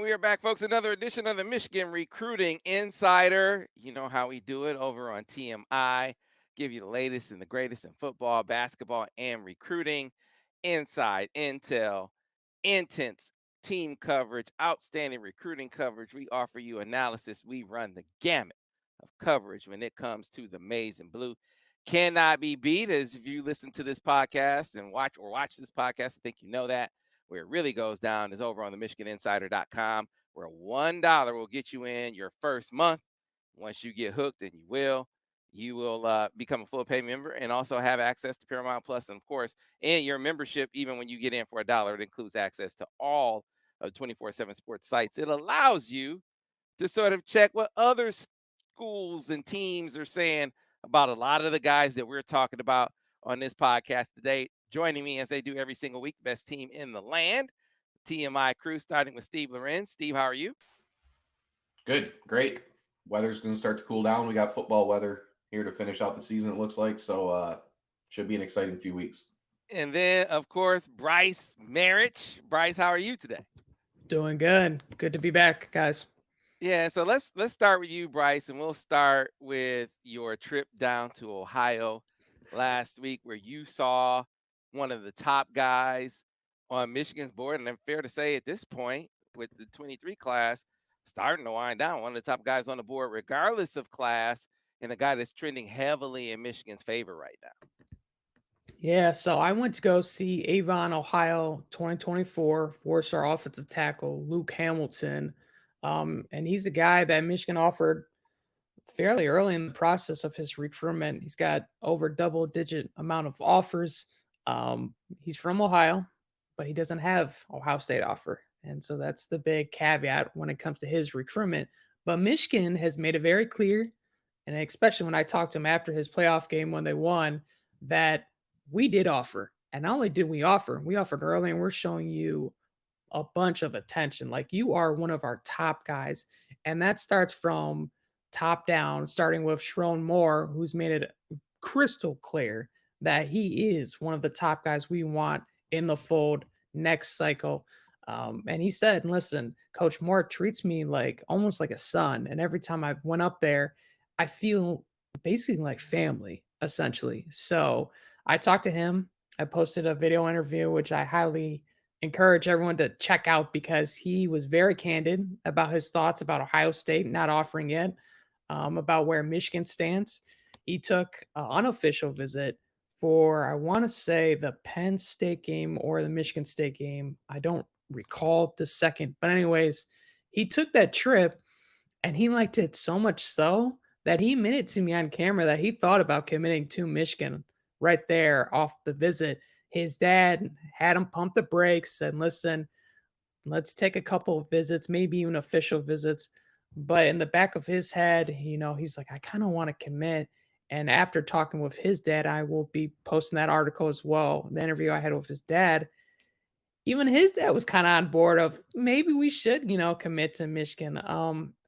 we are back, folks. Another edition of the Michigan Recruiting Insider. You know how we do it over on TMI. Give you the latest and the greatest in football, basketball, and recruiting. Inside intel, intense team coverage, outstanding recruiting coverage. We offer you analysis. We run the gamut of coverage when it comes to the maize and blue. Cannot be beat, as if you listen to this podcast and watch this podcast, I think you know that. Where it really goes down is over on the MichiganInsider.com, where $1 will get you in your first month. Once you get hooked, and you will become a full pay member and also have access to Paramount Plus, and of course, and your membership, even when you get in for $1, it includes access to all of 24/7 sports sites. It allows you to sort of check what other schools and teams are saying about a lot of the guys that we're talking about on this podcast today. Joining me as they do every single week, the best team in the land, TMI crew, starting with Steve Lorenz. Steve, how are you? Good, great. Weather's going to start to cool down. We got football weather here to finish out the season, it looks like. So should be an exciting few weeks. And then, of course, Brice Marich. Brice, how are you today? Doing good. Good to be back, guys. Yeah, so let's start with you, Brice, and we'll start with your trip down to Ohio last week, where you saw one of the top guys on Michigan's board, and I'm fair to say at this point, with the 23 class starting to wind down, one of the top guys on the board, regardless of class, and a guy that's trending heavily in Michigan's favor right now. Yeah, so I went to go see Avon, Ohio 2024 four-star offensive tackle Luke Hamilton. And he's a guy that Michigan offered fairly early in the process of his recruitment. He's got over double-digit amount of offers. He's from Ohio, but he doesn't have Ohio State offer. And so that's the big caveat when it comes to his recruitment. But Michigan has made it very clear, and especially when I talked to him after his playoff game when they won, that we did offer. And not only did we offered early, and we're showing you a bunch of attention. Like, you are one of our top guys. And that starts from top down, starting with Sharon Moore, who's made it crystal clear that he is one of the top guys we want in the fold next cycle. And he said, listen, Coach Moore treats me like almost like a son. And every time I've went up there, I feel basically like family, essentially. So I talked to him. I posted a video interview, which I highly encourage everyone to check out because he was very candid about his thoughts about Ohio State not offering it, about where Michigan stands. He took an unofficial visit for, I want to say, the Penn State game or the Michigan State game. I don't recall the second, but anyways, he took that trip and he liked it so much so that he admitted to me on camera that he thought about committing to Michigan right there off the visit. His dad had him pump the brakes, said, listen, let's take a couple of visits, maybe even official visits. But in the back of his head, he's like, I kind of want to commit. And after talking with his dad, I will be posting that article as well. The interview I had with his dad, even his dad was kind of on board of maybe we should, commit to Michigan.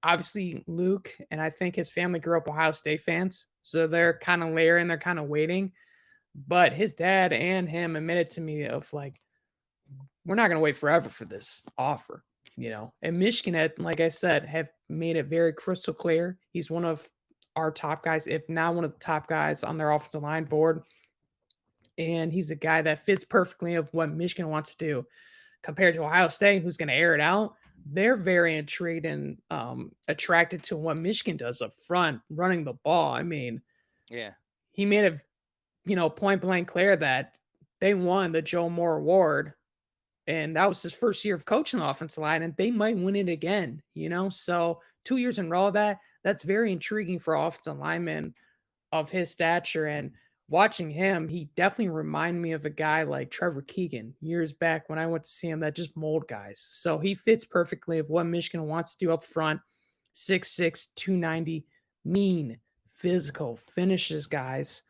Obviously Luke and I think his family grew up Ohio State fans, so they're kind of layering, they're kind of waiting. But his dad and him admitted to me of like, we're not going to wait forever for this offer, And Michigan had, like I said, have made it very crystal clear. He's one of our top guys, if not one of the top guys on their offensive line board. And he's a guy that fits perfectly of what Michigan wants to do compared to Ohio State, who's going to air it out. They're very intrigued and attracted to what Michigan does up front, running the ball. I mean, yeah, he made it, point blank clear that they won the Joe Moore Award, and that was his first year of coaching the offensive line, and they might win it again, So 2 years in a row, that's very intriguing for offensive linemen of his stature. And watching him, he definitely reminded me of a guy like Trevor Keegan years back when I went to see him, that just mold guys. So he fits perfectly of what Michigan wants to do up front. 6'6", 290, mean, physical, finishes guys.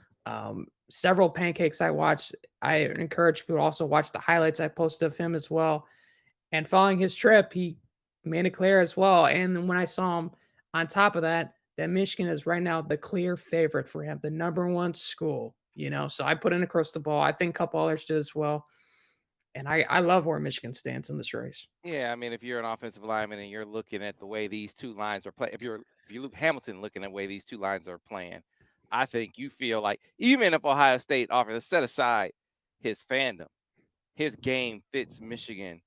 Several pancakes I watched. I encourage people to also watch the highlights I posted of him as well. And following his trip, he made it clear as well. And when I saw him on top of that Michigan is right now the clear favorite for him, the number one school, So I put in a crystal ball. I think a couple others did as well. And I love where Michigan stands in this race. Yeah, I mean, if you're an offensive lineman and you're looking at the way these two lines are playing, if you Luke Hamilton looking at the way these two lines are playing, I think you feel like even if Ohio State offers, set aside his fandom, his game fits Michigan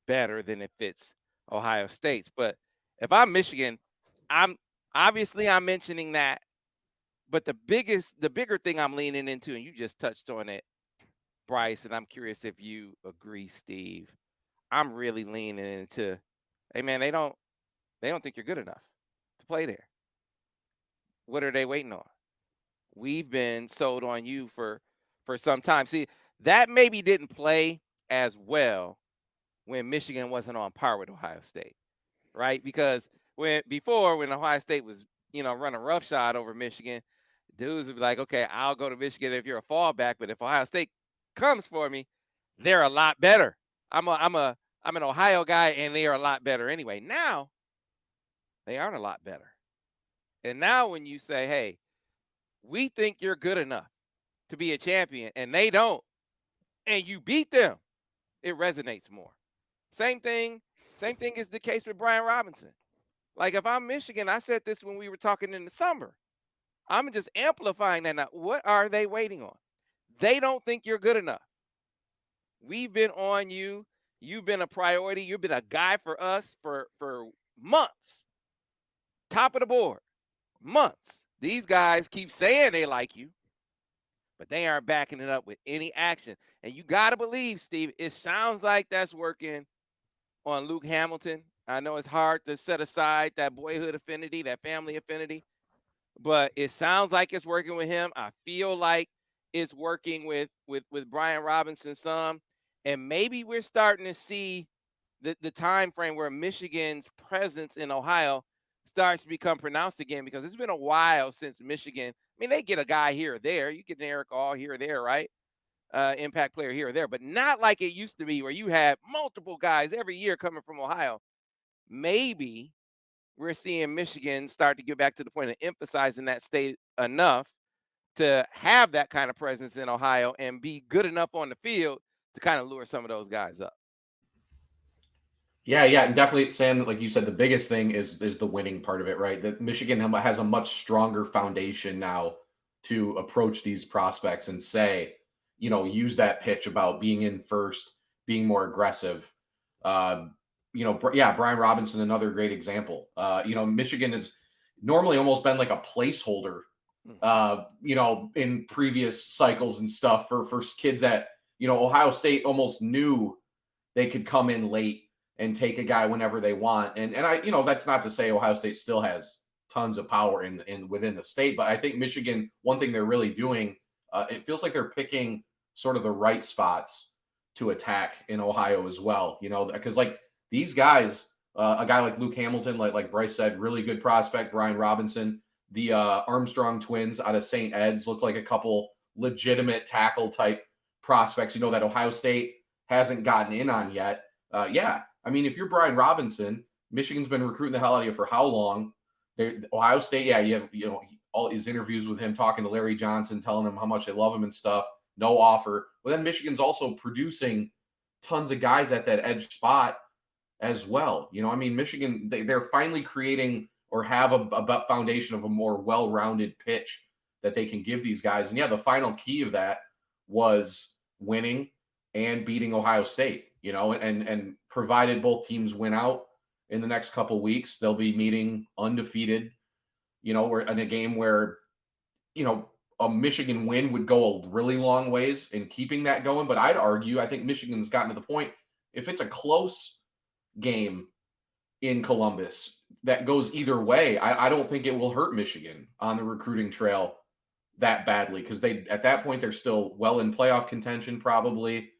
better than it fits Ohio State's. But if I'm Michigan, I'm I'm mentioning that, but the bigger thing I'm leaning into, and you just touched on it, Brice, and I'm curious if you agree, Steve. I'm really leaning into, hey man, they don't think you're good enough to play there. What are they waiting on? We've been sold on you for some time. See, that maybe didn't play as well when Michigan wasn't on par with Ohio State, right? Because when Ohio State was, running roughshod over Michigan, dudes would be like, okay, I'll go to Michigan if you're a fallback, but if Ohio State comes for me, they're a lot better. I'm an Ohio guy and they are a lot better anyway. Now they aren't a lot better. And now when you say, hey, we think you're good enough to be a champion and they don't, and you beat them, it resonates more. Same thing, same thing is the case with Brian Robinson. Like if I'm Michigan, I said this when we were talking in the summer. I'm just amplifying that now. What are they waiting on? They don't think you're good enough. We've been on you. You've been a priority. You've been a guy for us for months. Top of the board. Months. These guys keep saying they like you, but they aren't backing it up with any action. And you got to believe, Steve, it sounds like that's working on Luke Hamilton. I know it's hard to set aside that boyhood affinity, that family affinity, but it sounds like it's working with him. I feel like it's working with Brian Robinson some, and maybe we're starting to see the time frame where Michigan's presence in Ohio starts to become pronounced again because it's been a while since Michigan. I mean, they get a guy here or there. You get an Eric All here or there, right? Impact player here or there, but not like it used to be where you had multiple guys every year coming from Ohio. Maybe we're seeing Michigan start to get back to the point of emphasizing that state enough to have that kind of presence in Ohio and be good enough on the field to kind of lure some of those guys up. Yeah, yeah, and definitely, Sam. Like you said, the biggest thing is the winning part of it, right? That Michigan has a much stronger foundation now to approach these prospects and say, use that pitch about being in first, being more aggressive. Uh, yeah, Brian Robinson, another great example. Michigan has normally almost been like a placeholder, in previous cycles and stuff for kids that Ohio State almost knew they could come in late and take a guy whenever they want. And I, that's not to say Ohio State still has tons of power in within the state, but I think Michigan, one thing they're really doing, it feels like they're picking sort of the right spots to attack in Ohio as well. Because like these guys, a guy like Luke Hamilton, like Brice said, really good prospect. Brian Robinson, the Armstrong twins out of St. Ed's look like a couple legitimate tackle type prospects. That Ohio State hasn't gotten in on yet. Yeah, I mean, if you're Brian Robinson, Michigan's been recruiting the hell out of you for how long? Ohio State, yeah, you have all his interviews with him talking to Larry Johnson, telling him how much they love him and stuff. No offer. But then Michigan's also producing tons of guys at that edge spot as well. I mean, Michigan, they're finally creating or have a foundation of a more well-rounded pitch that they can give these guys. And yeah, the final key of that was winning and beating Ohio State. And provided both teams win out in the next couple weeks, they'll be meeting undefeated. We're in a game where, a Michigan win would go a really long ways in keeping that going. But I'd argue, I think Michigan's gotten to the point, if it's a close game in Columbus that goes either way, I don't think it will hurt Michigan on the recruiting trail that badly because at that point, they're still well in playoff contention, probably.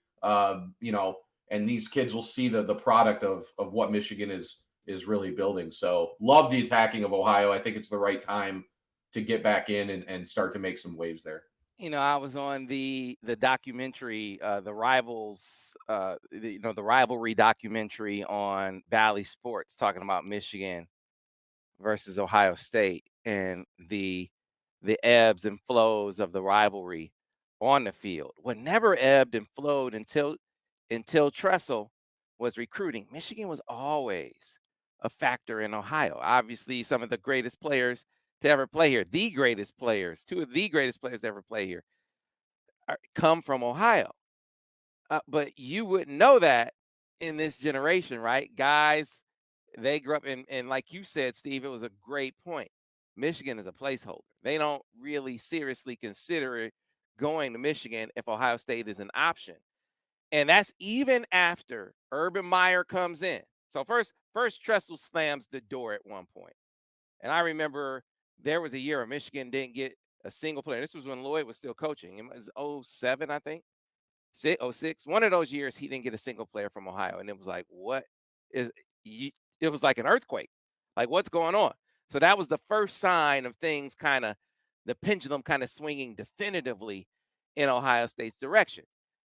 And these kids will see the product of what Michigan is really building. So love the attacking of Ohio. I think it's the right time to get back in and start to make some waves there. I was on the documentary, the Rivals, the rivalry documentary on Valley Sports, talking about Michigan versus Ohio State and the ebbs and flows of the rivalry on the field. What never ebbed and flowed until until Tressel was recruiting, Michigan was always a factor in Ohio. Obviously, some of the greatest players to ever play here, the greatest players, two of the greatest players to ever play here, come from Ohio. But you wouldn't know that in this generation, right? Guys, they grew up in, and like you said, Steve, it was a great point. Michigan is a placeholder. They don't really seriously consider it going to Michigan if Ohio State is an option. And that's even after Urban Meyer comes in. So first Tressel slams the door at one point. And I remember there was a year where Michigan didn't get a single player. This was when Lloyd was still coaching. It was 07, I think. 06, one of those years he didn't get a single player from Ohio, and it was like, what is it was like an earthquake, like what's going on? So that was the first sign of things kind of, the pendulum kind of swinging definitively in Ohio State's direction.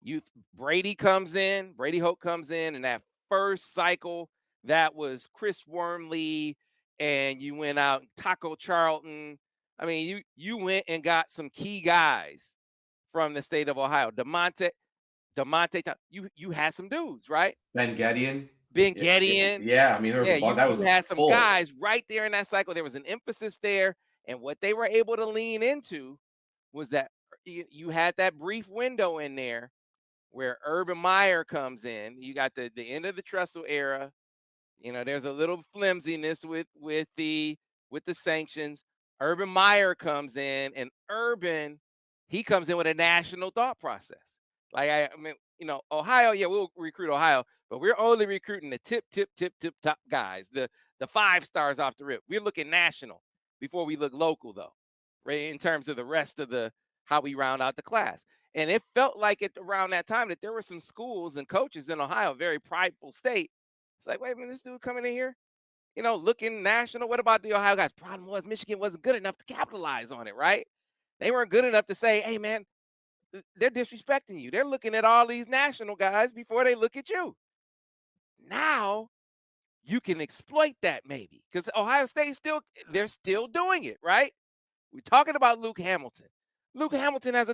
You Brady Hoke comes in, and that first cycle, that was Chris Wormley, and you went out Taco Charlton. I mean, you went and got some key guys from the state of Ohio. You had some dudes, right? Ben Gedeon. Yeah, I mean, there was that was you had some full. guys right there in that cycle. There was an emphasis there, and what they were able to lean into was that you had that brief window in there where Urban Meyer comes in. You got the end of the Tressel era. There's a little flimsiness with the sanctions. Urban Meyer comes in, and he comes in with a national thought process. Like, I mean, Ohio, yeah, we'll recruit Ohio, but we're only recruiting the tip top guys, the 5 stars off the rip. We're looking national before we look local, though, right? In terms of the rest of how we round out the class. And it felt like around that time that there were some schools and coaches in Ohio, a very prideful state. It's like, wait a minute, this dude coming in here, looking national. What about the Ohio guys? Problem was Michigan wasn't good enough to capitalize on it, right? They weren't good enough to say, hey, man, they're disrespecting you. They're looking at all these national guys before they look at you. Now you can exploit that maybe, because Ohio State they're still doing it, right? We're talking about Luke Hamilton. Luke Hamilton has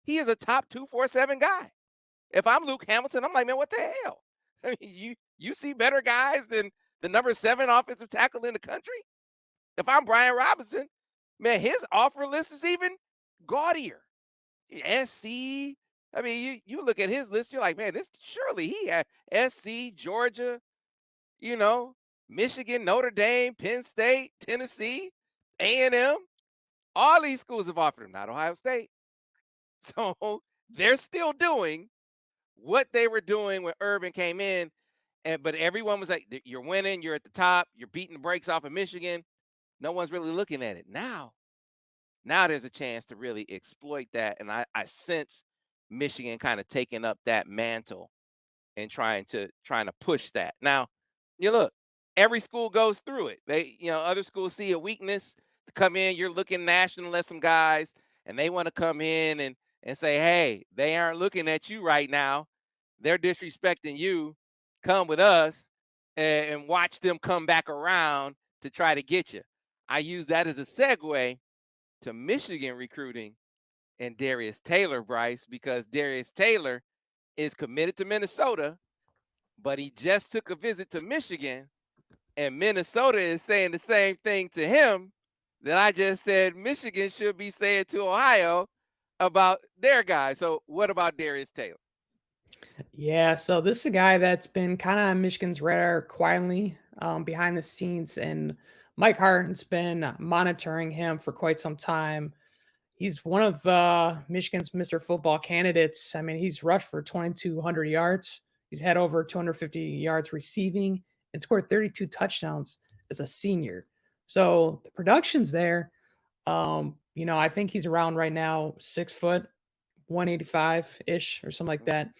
he is a top 247 guy. If I'm Luke Hamilton, I'm like, man, what the hell? I mean, you see better guys than the number 7 offensive tackle in the country? If I'm Brian Robinson, man, his offer list is even gaudier. SC. I mean, you look at his list, you're like, man, surely he had SC, Georgia, Michigan, Notre Dame, Penn State, Tennessee, A&M. All these schools have offered him, not Ohio State. So they're still doing what they were doing when Urban came in. But everyone was like, you're winning, you're at the top, you're beating the brakes off of Michigan. No one's really looking at it. Now there's a chance to really exploit that. And I sense Michigan kind of taking up that mantle and trying to push that. Now, look, every school goes through it. Other schools see a weakness to come in. You're looking national at some guys, and they want to come in and say, hey, they aren't looking at you right now. They're disrespecting you. Come with us and watch them come back around to try to get you. I use that as a segue to Michigan recruiting and Darius Taylor, Brice, because Darius Taylor is committed to Minnesota, but he just took a visit to Michigan, and Minnesota is saying the same thing to him that I just said Michigan should be saying to Ohio about their guy. So what about Darius Taylor? Yeah, so this is a guy that's been kind of on Michigan's radar quietly behind the scenes, and Mike Harton's been monitoring him for quite some time. He's one of Michigan's Mr. Football candidates. I mean, he's rushed for 2,200 yards. He's had over 250 yards receiving and scored 32 touchdowns as a senior. So the production's there. I think he's around right now 6 foot, 185-ish or something like that.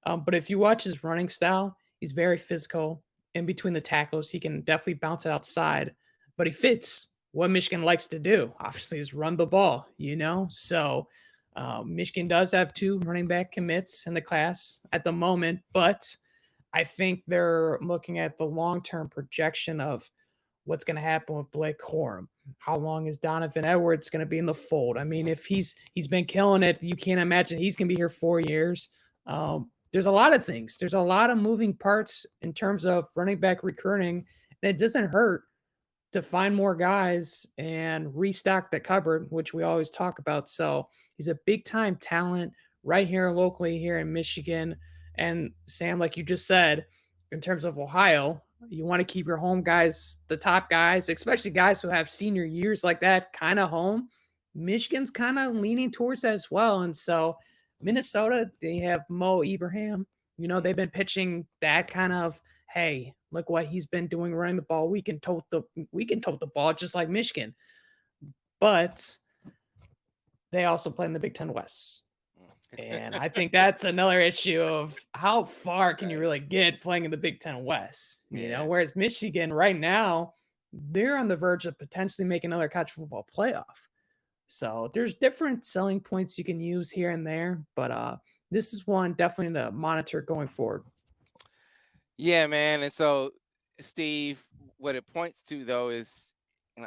But if you watch his running style, he's very physical. In between the tackles, he can definitely bounce it outside, but he fits what Michigan likes to do. Obviously, is run the ball, So Michigan does have 2 running back commits in the class at the moment, but I think they're looking at the long-term projection of what's going to happen with Blake Corum. How long is Donovan Edwards going to be in the fold? I mean, if he's been killing it, you can't imagine he's going to be here 4 years. there's a lot of things. There's a lot of moving parts in terms of running back recruiting, and it doesn't hurt to find more guys and restock the cupboard, which we always talk about. So he's a big time talent right here locally here in Michigan. And Sam, like you just said, in terms of Ohio, you want to keep your home guys, the top guys, especially guys who have senior years like that, kind of home. Michigan's kind of leaning towards that as well. And so Minnesota, they have Mo Ibrahim. You know, they've been pitching that kind of, hey, look what he's been doing running the ball. We can tote the ball just like Michigan. But they also play in the Big Ten West. And I think that's another issue of how far can you Right. really get playing in the Big Ten West? You know, Yeah. whereas Michigan right now, they're on the verge of potentially making another college football playoff. So there's different selling points you can use here and there, but this is one definitely to monitor going forward. Yeah, man. And so, Steve, what it points to though is,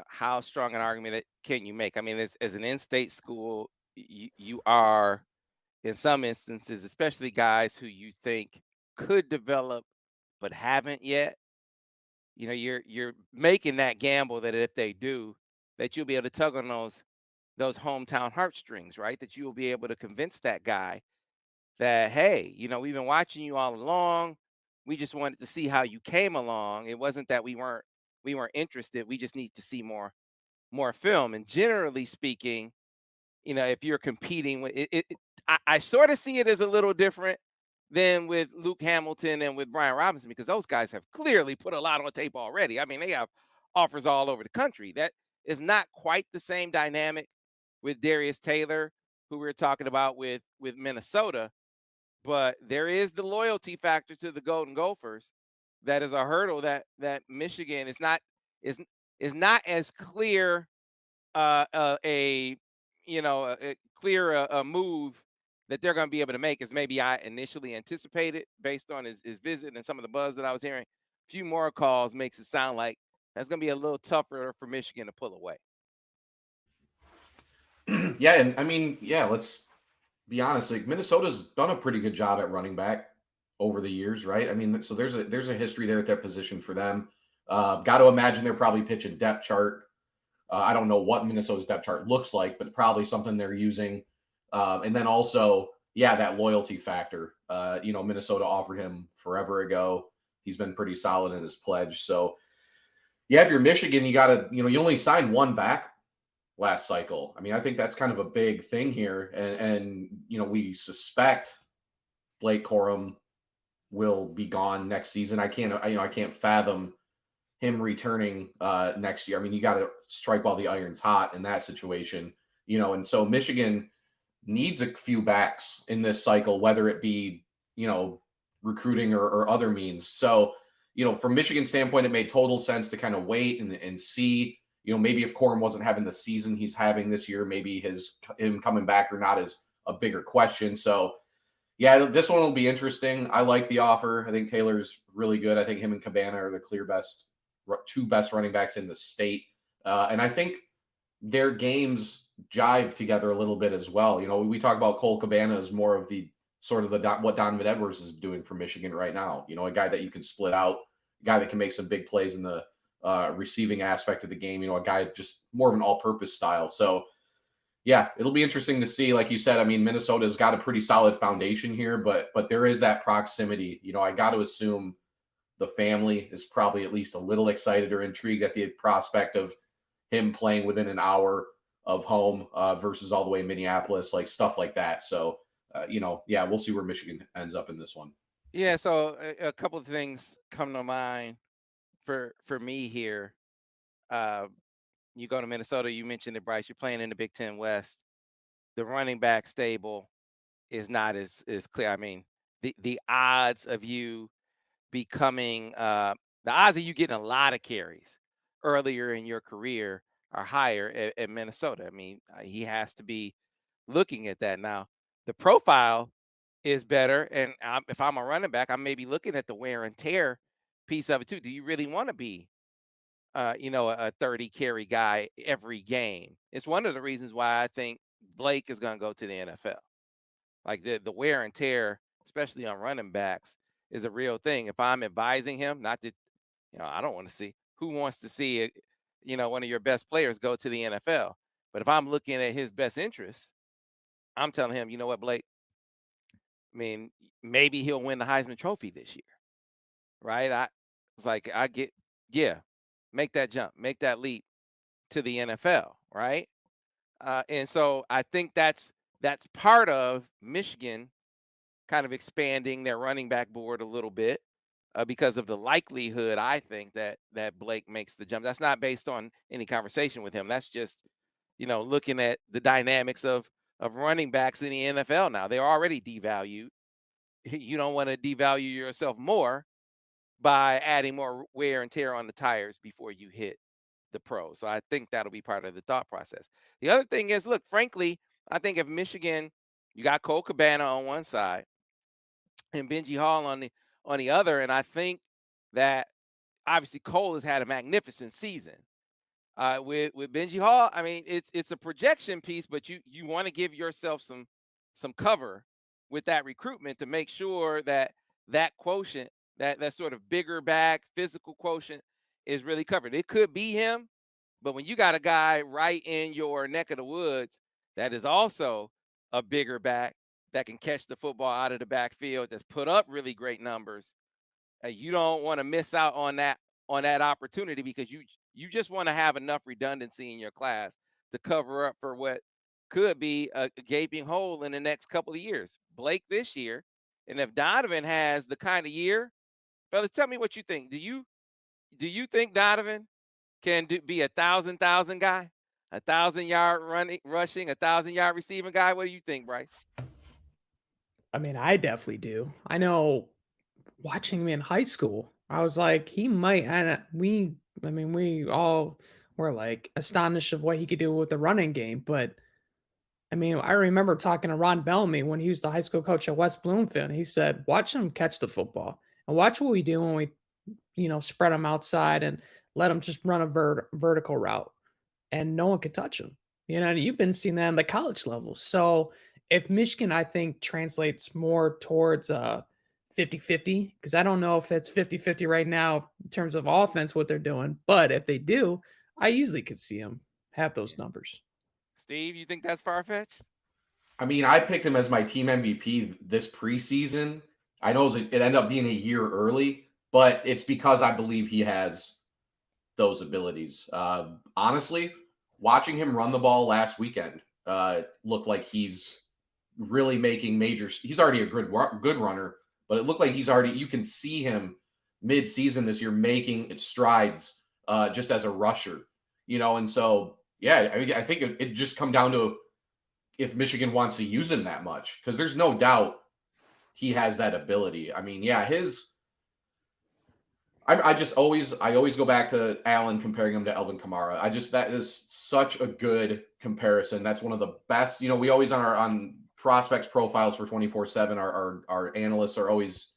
how strong an argument that can you make? I mean, as an in-state school, you are in some instances, especially guys who you think could develop but haven't yet. You're making that gamble that if they do, that you'll be able to tug on those hometown heartstrings, right? That you will be able to convince that guy that, hey, we've been watching you all along. We just wanted to see how you came along. It wasn't that we weren't interested. We just need to see more film. And generally speaking, if you're competing with I sort of see it as a little different than with Luke Hamilton and with Brian Robinson, because those guys have clearly put a lot on tape already. I mean, they have offers all over the country. That is not quite the same dynamic with Darius Taylor, who we are talking about with Minnesota, but there is the loyalty factor to the Golden Gophers. That is a hurdle that Michigan is is not as clear, a a clear, a move that they're going to be able to make as maybe I initially anticipated based on his visit and some of the buzz that I was hearing. A few more calls makes it sound like that's going to be a little tougher for Michigan to pull away. Yeah, and I mean, yeah, let's be honest. Like Minnesota's done a pretty good job at running back over the years, right? I mean, so there's a history there at that position for them. Got to imagine they're probably pitching depth chart. I don't know what Minnesota's depth chart looks like, but probably something they're using. And then also, yeah, that loyalty factor. Minnesota offered him forever ago. He's been pretty solid in his pledge. So, yeah, if you're Michigan, you got to, you only signed one back last cycle. I mean, I think that's kind of a big thing here. And we suspect Blake Corum will be gone next season. I can't fathom him returning next year. I mean, you got to strike while the iron's hot in that situation, and so Michigan needs a few backs in this cycle, whether it be, recruiting or other means. So, from Michigan's standpoint, it made total sense to kind of wait and see, maybe if Corum wasn't having the season he's having this year, maybe him coming back or not is a bigger question. So, yeah, this one will be interesting. I like the offer. I think Taylor's really good. I think him and Cabana are the clear two best running backs in the state. And I think their games jive together a little bit as well. We talk about Cole Cabana as more of the sort of what Donovan Edwards is doing for Michigan right now. A guy that you can split out, a guy that can make some big plays in the receiving aspect of the game. A guy just more of an all-purpose style. So, yeah, it'll be interesting to see. Like you said, I mean, Minnesota's got a pretty solid foundation here, but there is that proximity. I got to assume the family is probably at least a little excited or intrigued at the prospect of him playing within an hour of home versus all the way in Minneapolis, like stuff like that. So, yeah, we'll see where Michigan ends up in this one. Yeah, so a couple of things come to mind for me here. Uh, you go to Minnesota, you mentioned it, Brice. You're playing in the Big Ten West. The running back stable is not as clear. I mean, the odds of you becoming the odds of you getting a lot of carries earlier in your career are higher at Minnesota. I mean, he has to be looking at that now. The profile is better, and if I'm a running back, I'm maybe looking at the wear and tear piece of it too. Do you really want to be, a 30 carry guy every game? It's one of the reasons why I think Blake is going to go to the NFL. Like the wear and tear especially on running backs, is a real thing. If I'm advising him, not that, I don't want to see who wants to see, one of your best players go to the NFL. But if I'm looking at his best interests, I'm telling him, you know what, Blake? I mean, maybe he'll win the Heisman Trophy this year, right? It's like yeah, make that jump, make that leap to the NFL, right? And so I think that's part of Michigan kind of expanding their running back board a little bit because of the likelihood I think that Blake makes the jump. That's not based on any conversation with him. That's just looking at the dynamics of running backs in the NFL now. They're already devalued. You don't want to devalue yourself more by adding more wear and tear on the tires before you hit the pros. So I think that'll be part of the thought process. The other thing is, look, frankly, I think if Michigan, you got Cole Cabana on one side and Benji Hall on the other, and I think that obviously Cole has had a magnificent season. With Benji Hall, I mean, it's a projection piece, but you want to give yourself some cover with that recruitment to make sure that quotient, that sort of bigger back physical quotient, is really covered. It could be him, but when you got a guy right in your neck of the woods that is also a bigger back that can catch the football out of the backfield, that's put up really great numbers, you don't want to miss out on that opportunity because you just want to have enough redundancy in your class to cover up for what could be a gaping hole in the next couple of years. Blake this year, and if Donovan has the kind of year, fellas, tell me what you think. Do you think Donovan can be 1,000 guy, 1,000 yard running, rushing, 1,000 yard receiving guy? What do you think, Brice? I mean, I definitely do. I know watching him in high school, I was like, he might. And I mean, we all were like astonished of what he could do with the running game. But I mean, I remember talking to Ron Bellamy when he was the high school coach at West Bloomfield. And he said, watch him catch the football and watch what we do when we, spread him outside and let him just run a vertical route and no one could touch him. You've been seeing that in the college level. So if Michigan, I think, translates more towards 50-50, because I don't know if it's 50-50 right now in terms of offense, what they're doing. But if they do, I easily could see them have those Yeah. numbers. Steve, you think that's far fetched? I mean, I picked him as my team MVP this preseason. I know it ended up being a year early, but it's because I believe he has those abilities. Honestly, watching him run the ball last weekend looked like he's really making major. He's already a good runner, but it looked like he's already. You can see him mid-season this year making strides just as a rusher. And so yeah, I think it just come down to if Michigan wants to use him that much, because there's no doubt he has that ability. I mean, yeah, I always go back to Allen comparing him to Elvin Kamara. That is such a good comparison. That's one of the best. We always on prospects profiles for 24/7. Our analysts are always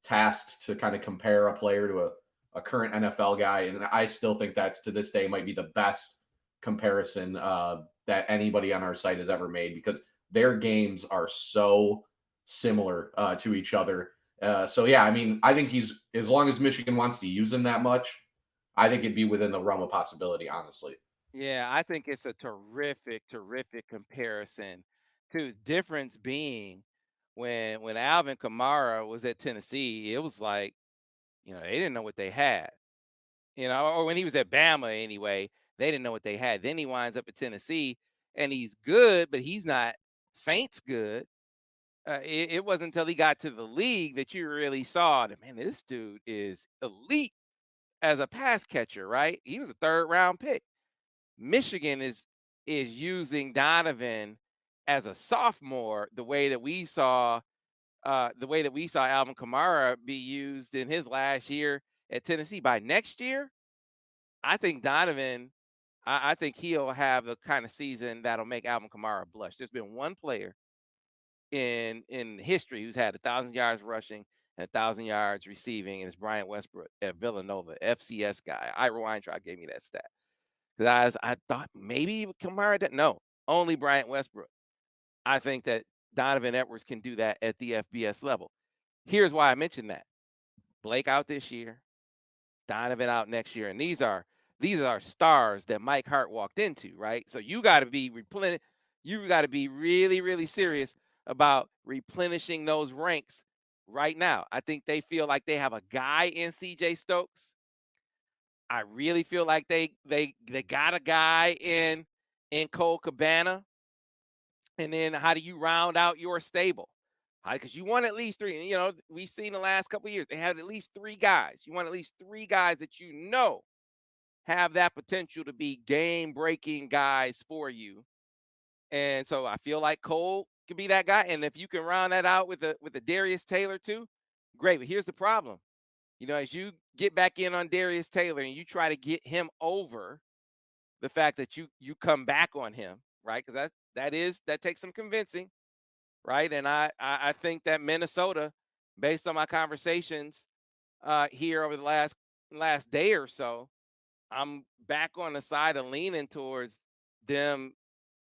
tasked to kind of compare a player to a current NFL guy, and I still think that's to this day might be the best comparison that anybody on our site has ever made, because their games are so similar to each other. So yeah, I mean, I think as long as Michigan wants to use him that much, I think it'd be within the realm of possibility, honestly. Yeah, I think it's a terrific comparison. To difference being when Alvin Kamara was at Tennessee, it was like, they didn't know what they had. Or when he was at Bama anyway, they didn't know what they had. Then he winds up at Tennessee and he's good, but he's not Saints good. It wasn't until he got to the league that you really saw that, man, this dude is elite as a pass catcher, right? He was a third round pick. Michigan is using Donovan as a sophomore the way that we saw Alvin Kamara be used in his last year at Tennessee. By next year, I think Donovan, I think he'll have the kind of season that'll make Alvin Kamara blush. There's been one player in history who's had 1,000 yards rushing and 1,000 yards receiving, and it's Brian Westbrook at Villanova, FCS guy. Ira Weintraub gave me that stat. Because I thought maybe Kamara did. No, only Bryant Westbrook. I think that Donovan Edwards can do that at the FBS level. Here's why I mentioned that. Blake out this year, Donovan out next year, and these are stars that Mike Hart walked into, right? So you got to be you got to be really, really serious about replenishing those ranks right now. I think they feel like they have a guy in CJ Stokes. I really feel like they got a guy in Cole Cabana. And then how do you round out your stable? Because you want at least three. You know, we've seen the last couple of years, they had at least three guys. You want at least three guys that you know have that potential to be game breaking guys for you. And so I feel like Cole could be that guy. And if you can round that out with a Darius Taylor too, great. But here's the problem. You know, as you get back in on Darius Taylor and you try to get him over the fact that you come back on him, right? Because that takes some convincing, right? And I think that Minnesota, based on my conversations here over the last day or so, I'm back on the side of leaning towards them,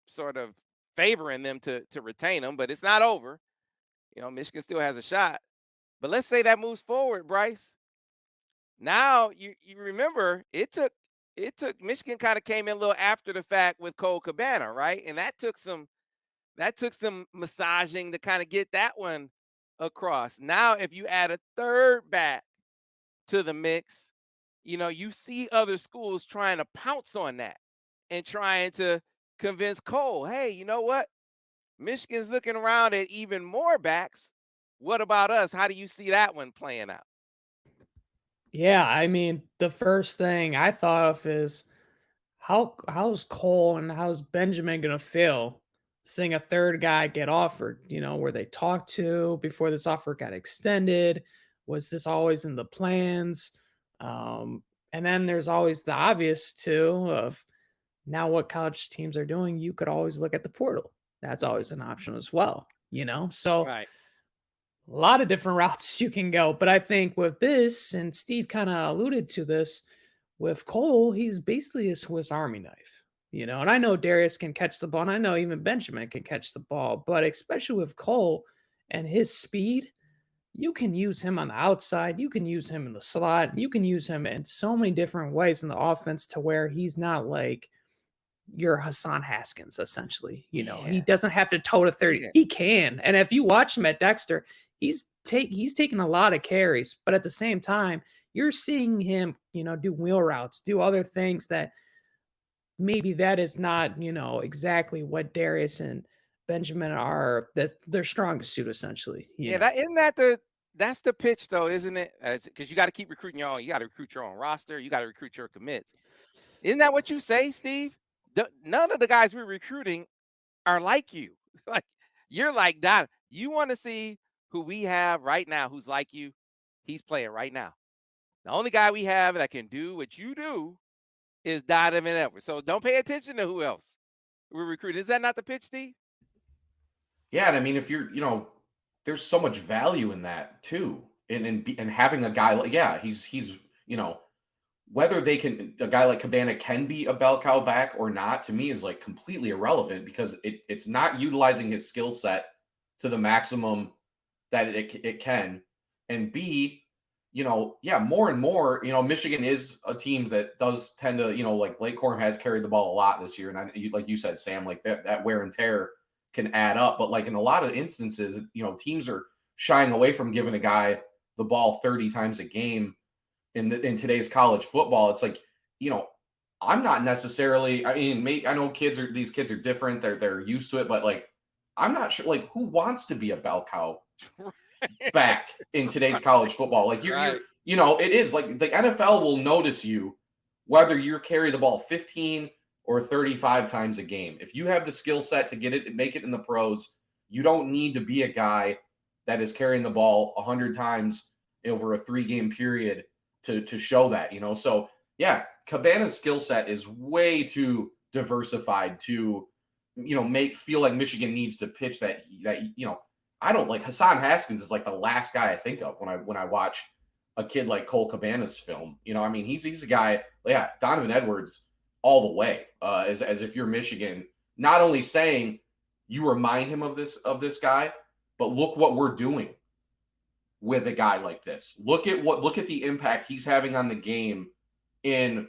sort of favoring them to retain them. But it's not over. You know, Michigan still has a shot. But let's say that moves forward, Brice. Now you remember it took Michigan kind of came in a little after the fact with Cole Cabana, right? And that took some massaging to kind of get that one across. Now, if you add a third back to the mix, you know, you see other schools trying to pounce on that and trying to convince Cole, hey, you know what? Michigan's looking around at even more backs. What about us? How do you see that one playing out? Yeah, I mean, the first thing I thought of is how's Cole and how's Benjamin gonna feel seeing a third guy get offered? You know, were they talked to before this offer got extended? Was this always in the plans? And then there's always the obvious too of now what college teams are doing. You could always look at the portal. That's always an option as well. You know, so Right. a lot of different routes you can go. But I think with this, and Steve kind of alluded to this, with Cole, he's basically a Swiss Army knife, you know. And I know Darius can catch the ball, and I know even Benjamin can catch the ball, but especially with Cole and his speed, you can use him on the outside, you can use him in the slot, you can use him in so many different ways in the offense to where he's not like your Hassan Haskins, essentially. You know, he Yeah. doesn't have to toe to 30. Yeah. He can. And if you watch him at Dexter, he's taking a lot of carries, but at the same time, you're seeing him, you know, do wheel routes, do other things that maybe that is not, you know, exactly what Darius and Benjamin are that their strongest suit, essentially, you Yeah, know. that isn't that's the pitch though, isn't it? Because you got to keep recruiting your own. You got to recruit your own roster. You got to recruit your commits. Isn't that what you say, Steve? None of the guys we're recruiting are like you. Like you're like Don. You want to see who we have right now who's like you? He's playing right now. The only guy we have that can do what you do is Donovan Edwards. So don't pay attention to who else we're recruiting. Is that not the pitch, Steve? Yeah, and I mean, if you're, there's so much value in that too, and having a guy like, yeah, he's, whether a guy like Cabana can be a bell cow back or not, to me is like completely irrelevant because it's not utilizing his skill set to the maximum that it can, and B, yeah, more and more, Michigan is a team that does tend to, like Blake Corum has carried the ball a lot this year, and like you said, Sam, like that wear and tear can add up. But like in a lot of instances, teams are shying away from giving a guy the ball 30 times a game in today's college football. It's like, I'm not necessarily, I mean, I know these kids are different. They're used to it, but like, I'm not sure, like, who wants to be a bell cow back in today's college football? Like Right. it is like the NFL will notice you whether you carry the ball 15 or 35 times a game. If you have the skill set to get it and make it in the pros, you don't need to be a guy that is carrying the ball 100 times over a 3-game period to show that, So yeah, Cabana's skill set is way too diversified to, feel like Michigan needs to pitch that, I don't like Hassan Haskins is like the last guy I think of when I watch a kid like Cole Cabana's film. I mean, he's a guy, yeah, Donovan Edwards all the way. As if you're Michigan, not only saying you remind him of this guy, but look what we're doing with a guy like this. Look at the impact he's having on the game in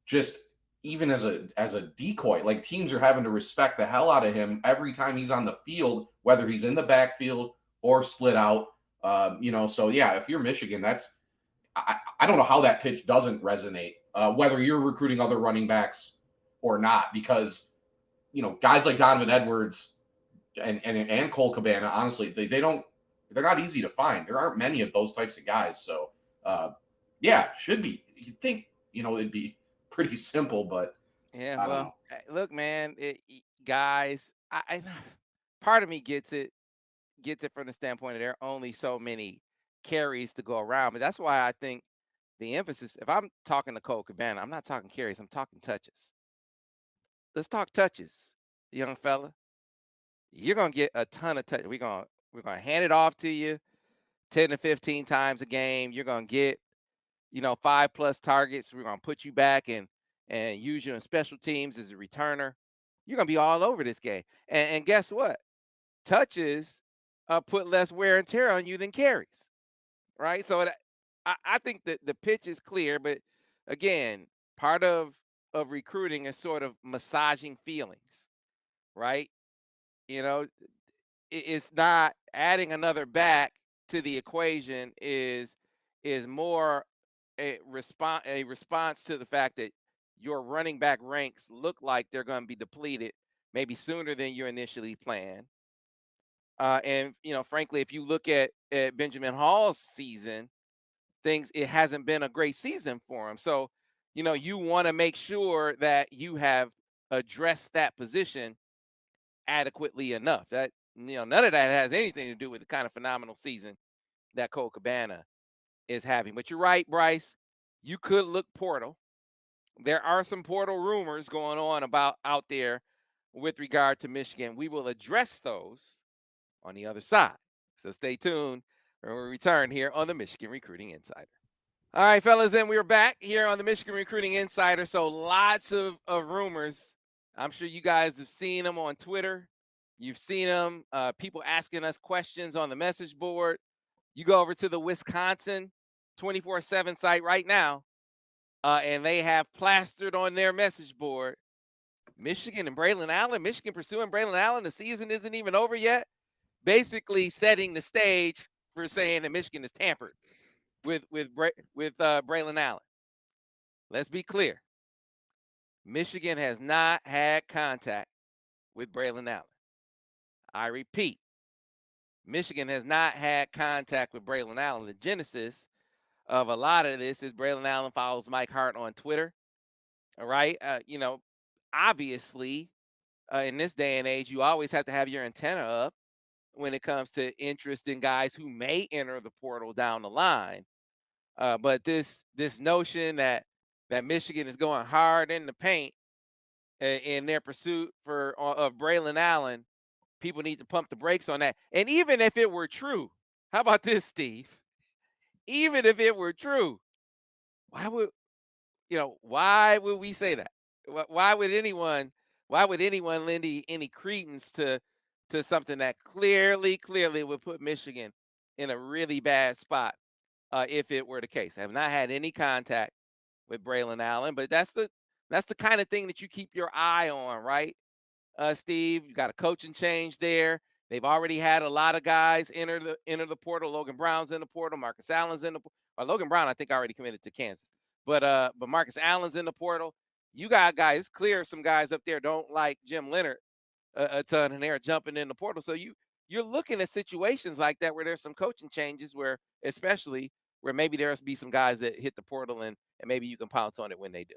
just even as a decoy. Like, teams are having to respect the hell out of him every time he's on the field, whether he's in the backfield or split out. So yeah, if you're Michigan, I don't know how that pitch doesn't resonate, whether you're recruiting other running backs or not, because guys like Donovan Edwards and Cole Cabana, honestly, they're not easy to find. There aren't many of those types of guys. So yeah, should be. You'd think it'd be pretty simple, but Yeah, I don't well, know. look, man, guys, I part of me gets it from the standpoint of there are only so many carries to go around. But that's why I think the emphasis, if I'm talking to Cole Cabana, I'm not talking carries, I'm talking touches. Let's talk touches, young fella. You're gonna get a ton of touches. We're gonna hand it off to you 10 to 15 times a game. You're gonna get, 5+ targets. We're gonna put you back and use you in special teams as a returner. You're gonna be all over this game. And guess what? Touches put less wear and tear on you than carries, right? So I think that the pitch is clear, but again, part of recruiting is sort of massaging feelings, right? You know, it's not adding another back to the equation is more a response to the fact that your running back ranks look like they're going to be depleted maybe sooner than you initially planned. And frankly, if you look at Benjamin Hall's season, things it hasn't been a great season for him. So, you want to make sure that you have addressed that position adequately enough. That none of that has anything to do with the kind of phenomenal season that Cole Cabana is having. But you're right, Brice. You could look portal. There are some portal rumors going on about out there with regard to Michigan. We will address those on the other side. So stay tuned when we return here on the Michigan Recruiting Insider. All right, fellas, then we're back here on the Michigan Recruiting Insider. So lots of rumors. I'm sure you guys have seen them on Twitter. You've seen them, people asking us questions on the message board. You go over to the Wisconsin 24/7 site right now, and they have plastered on their message board Michigan and Braelon Allen. Michigan pursuing Braelon Allen. The season isn't even over yet. Basically setting the stage for saying that Michigan is tampered with Braelon Allen. Let's be clear. Michigan has not had contact with Braelon Allen. I repeat, Michigan has not had contact with Braelon Allen. The genesis of a lot of this is Braelon Allen follows Mike Hart on Twitter. All right. Obviously, in this day and age, you always have to have your antenna up when it comes to interest in guys who may enter the portal down the line. But this notion that Michigan is going hard in the paint in their pursuit of Braelon Allen, people need to pump the brakes on that. And even if it were true, how about this, Steve? Even if it were true, why would we say that? Why would anyone lend any credence to something that clearly would put Michigan in a really bad spot if it were the case? I have not had any contact with Braelon Allen, but that's the kind of thing that you keep your eye on, right? Steve, you got a coaching change there. They've already had a lot of guys enter the portal. Logan Brown's in the portal. Marcus Allen's in the portal. Logan Brown, I think, already committed to Kansas. But Marcus Allen's in the portal. You got guys. It's clear some guys up there don't like Jim Leonard a ton, and they're jumping in the portal. So you're looking at situations like that where there's some coaching changes, where especially where maybe there's be some guys that hit the portal and maybe you can pounce on it when they do.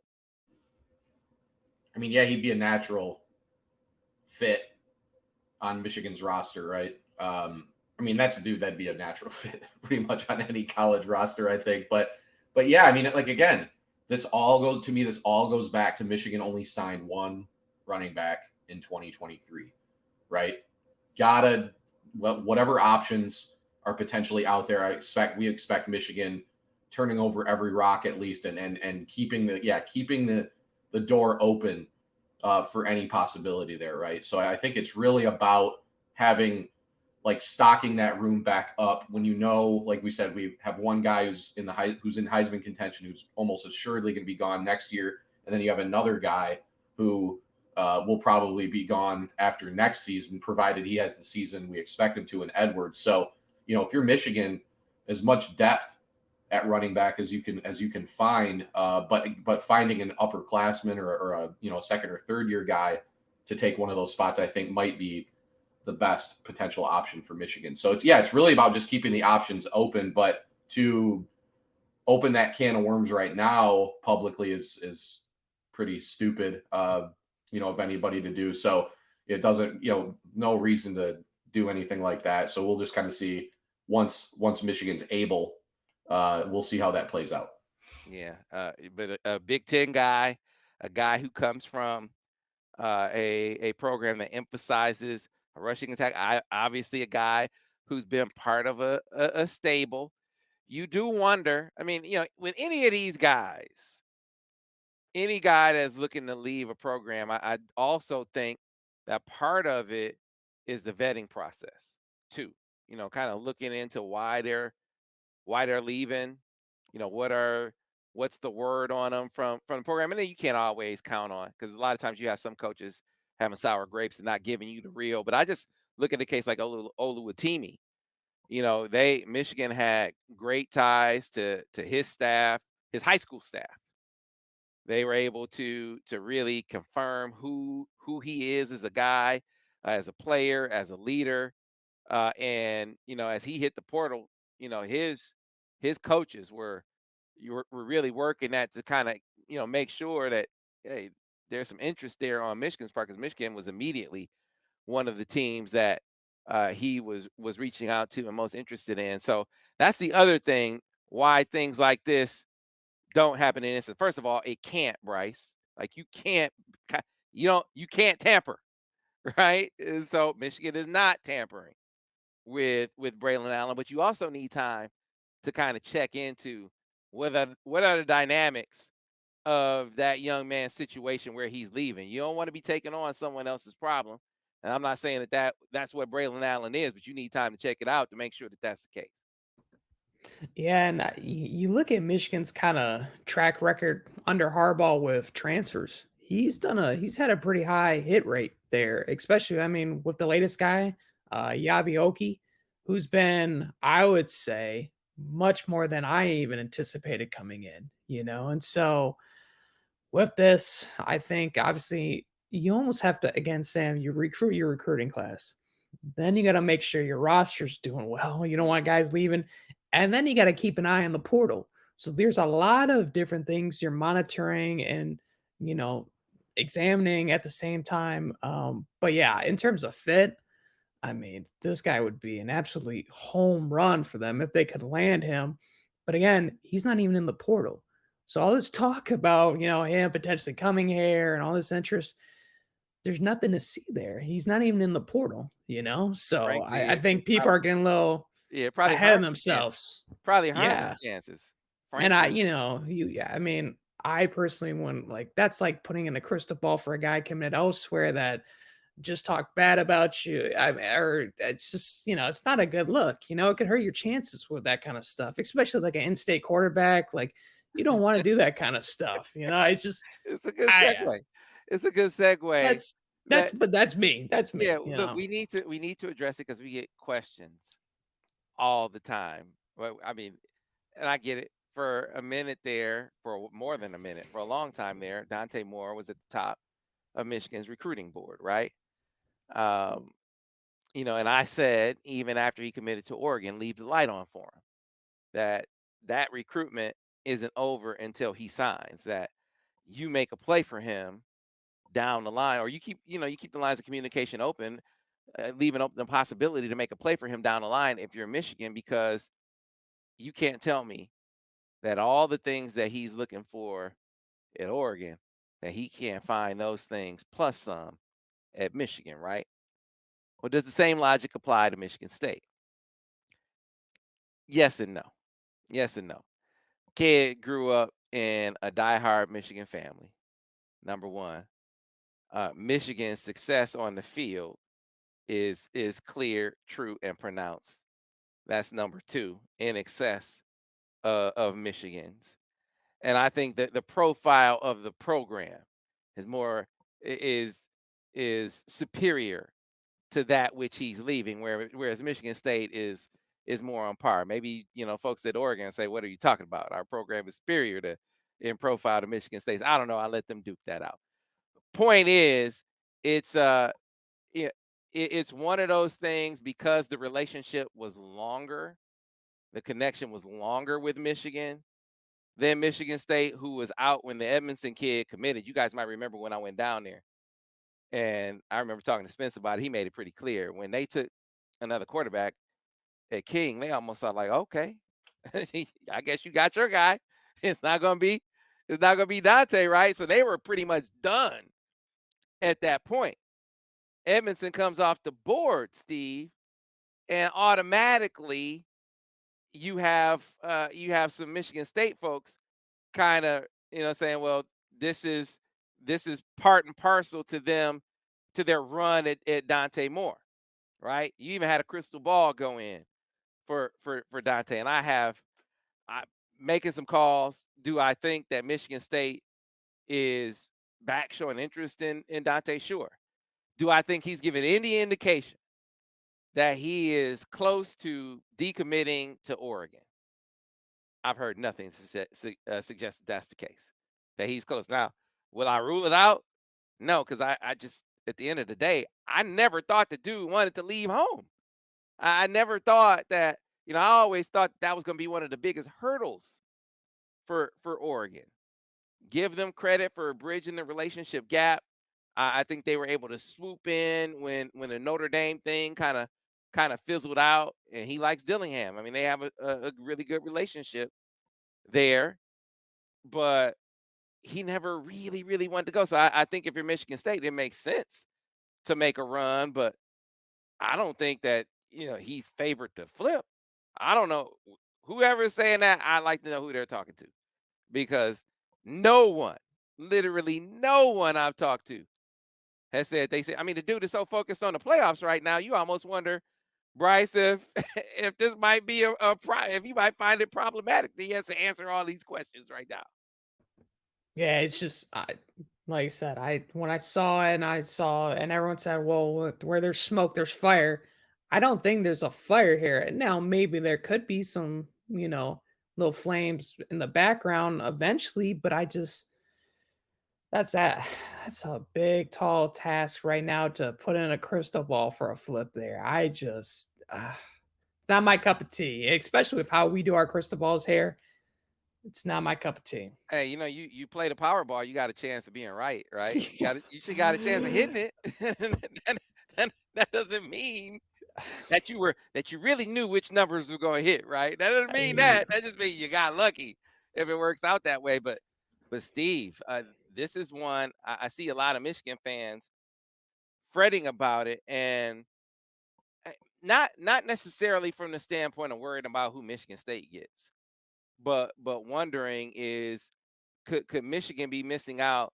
I mean, yeah, he'd be a natural fit on Michigan's roster, right? I mean, that's a dude that'd be a natural fit pretty much on any college roster, I think. But yeah, I mean, like, again, this all goes back to Michigan only signed one running back in 2023, right? Whatever options are potentially out there, we expect Michigan turning over every rock at least and keeping the door open for any possibility there, right? So I think it's really about having like stocking that room back up when you know, like we said, we have one guy who's in Heisman contention who's almost assuredly going to be gone next year, and then you have another guy who will probably be gone after next season, provided he has the season we expect him to in Edwards. So if you're Michigan, as much depth at running back as you can find, but finding an upperclassman or a second or third year guy to take one of those spots, I think might be the best potential option for Michigan. So it's really about just keeping the options open, but to open that can of worms right now publicly is pretty stupid, of anybody to do. So it doesn't, no reason to do anything like that. So we'll just kind of see once Michigan's able, we'll see how that plays out. Yeah, but a Big Ten guy, a guy who comes from a program that emphasizes a rushing attack. Obviously a guy who's been part of a stable. You do wonder. I mean, with any of these guys, any guy that's looking to leave a program, I also think that part of it is the vetting process too. Kind of looking into why they're leaving. What's the word on them from the program, and then you can't always count on, because a lot of times you have some coaches having sour grapes and not giving you the real. But I just look at the case like Oluwatimi. They Michigan had great ties to his staff, his high school staff. They were able to really confirm who he is as a guy, as a player, as a leader, and as he hit the portal, his coaches were really working that to kind of make sure that, hey, there's some interest there on Michigan's part, because Michigan was immediately one of the teams that he was reaching out to and most interested in. So that's the other thing why things like this don't happen in instant. First of all, it can't, Brice. Like you can't tamper, right? And so Michigan is not tampering with Braelon Allen, but you also need time to kind of check into what are the dynamics of that young man's situation where he's leaving. You don't want to be taking on someone else's problem. And I'm not saying that's what Braelon Allen is, but you need time to check it out to make sure that that's the case. Yeah, and you look at Michigan's kind of track record under Harbaugh with transfers. He's had a pretty high hit rate there, especially I mean with the latest guy, Yabioki, who's been, I would say, much more than I even anticipated coming in. And so with this, I think obviously you almost have to, again, Sam, you recruit your recruiting class. Then you got to make sure your roster's doing well. You don't want guys leaving. And then you got to keep an eye on the portal. So there's a lot of different things you're monitoring and, you know, examining at the same time. But yeah, in terms of fit, I mean, this guy would be an absolute home run for them if they could land him. But again, he's not even in the portal. So all this talk about, him potentially coming here and all this interest, there's nothing to see there. He's not even in the portal. So I Frankly, think people are getting a little it probably ahead of harms his chances. themselves. Probably harms his Yeah. chances. And I, Frankly, yeah, I mean, I personally wouldn't like that's like putting in a crystal ball for a guy coming in elsewhere that just talk bad about you. Or it's just, it's not a good look. It could hurt your chances with that kind of stuff, especially like an in-state quarterback. Like, you don't want to do that kind of stuff. It's just, it's a good I, segue. It's a good segue. that's, That but that's me. That's Yeah, me. look, we need to address it because we get questions all the time. Well, I mean, and I get it. For a minute there, for more than a minute, for a long time there, Dante Moore was at the top of Michigan's recruiting board, right? Um, and I said, even after he committed to Oregon, leave the light on for him. That recruitment isn't over until he signs. That you make a play for him down the line, or you keep the lines of communication open, leaving open the possibility to make a play for him down the line if you're Michigan, because you can't tell me that all the things that he's looking for at Oregon, that he can't find those things plus some at Michigan, right? Well, does the same logic apply to Michigan State? Yes and no. Yes and no. Kid grew up in a diehard Michigan family, number one. Michigan's success on the field is clear, true, and pronounced. That's number two in excess of Michigan's. And I think that the profile of the program is more is superior to that which he's leaving, whereas Michigan State is more on par. Maybe folks at Oregon say, "What are you talking about? Our program is superior to in profile to Michigan State." I don't know. I let them duke that out. Point is, it's it, it's one of those things because the relationship was longer, the connection was longer with Michigan than Michigan State, who was out when the Edmondson kid committed. You guys might remember when I went down there. And I remember talking to Spence about it. He made it pretty clear. When they took another quarterback at King, they almost thought like, okay, I guess you got your guy. It's not gonna be Dante, right? So they were pretty much done at that point. Edmondson comes off the board, Steve, and automatically you have some Michigan State folks kind of saying, well, this is part and parcel to them, to their run at Dante Moore, right? You even had a crystal ball go in for Dante, and I making some calls. Do I think that Michigan State is back showing interest in Dante? Sure. Do I think he's given any indication that he is close to decommitting to Oregon? I've heard nothing to suggest that's the case, that he's close. Now, will I rule it out? No, because I just, at the end of the day, I never thought the dude wanted to leave home. I never thought that, I always thought that was going to be one of the biggest hurdles for Oregon. Give them credit for bridging the relationship gap. I think they were able to swoop in when the Notre Dame thing kind of fizzled out, and he likes Dillingham. I mean, they have a really good relationship there, but he never really, really wanted to go. So I think if you're Michigan State, it makes sense to make a run, but I don't think that, he's favored to flip. I don't know. Whoever is saying that, I'd like to know who they're talking to, because no one, literally no one I've talked to has said they said. I mean, the dude is so focused on the playoffs right now, you almost wonder, Brice, if if this might be if you might find it problematic that he has to answer all these questions right now. Yeah, it's just like I said, when I saw it and everyone said, "Well, where there's smoke, there's fire." I don't think there's a fire here. And now maybe there could be some, little flames in the background eventually, but that's that. That's a big, tall task right now to put in a crystal ball for a flip there. I just not my cup of tea, especially with how we do our crystal balls here. It's not my cup of tea. Hey, you play the Powerball, you got a chance of being right, right? You should got a chance of hitting it. That doesn't mean that you really knew which numbers were going to hit, right? That doesn't mean that. That just means you got lucky if it works out that way. But Steve, this is one I see a lot of Michigan fans fretting about it, and not necessarily from the standpoint of worrying about who Michigan State gets, but wondering is, could Michigan be missing out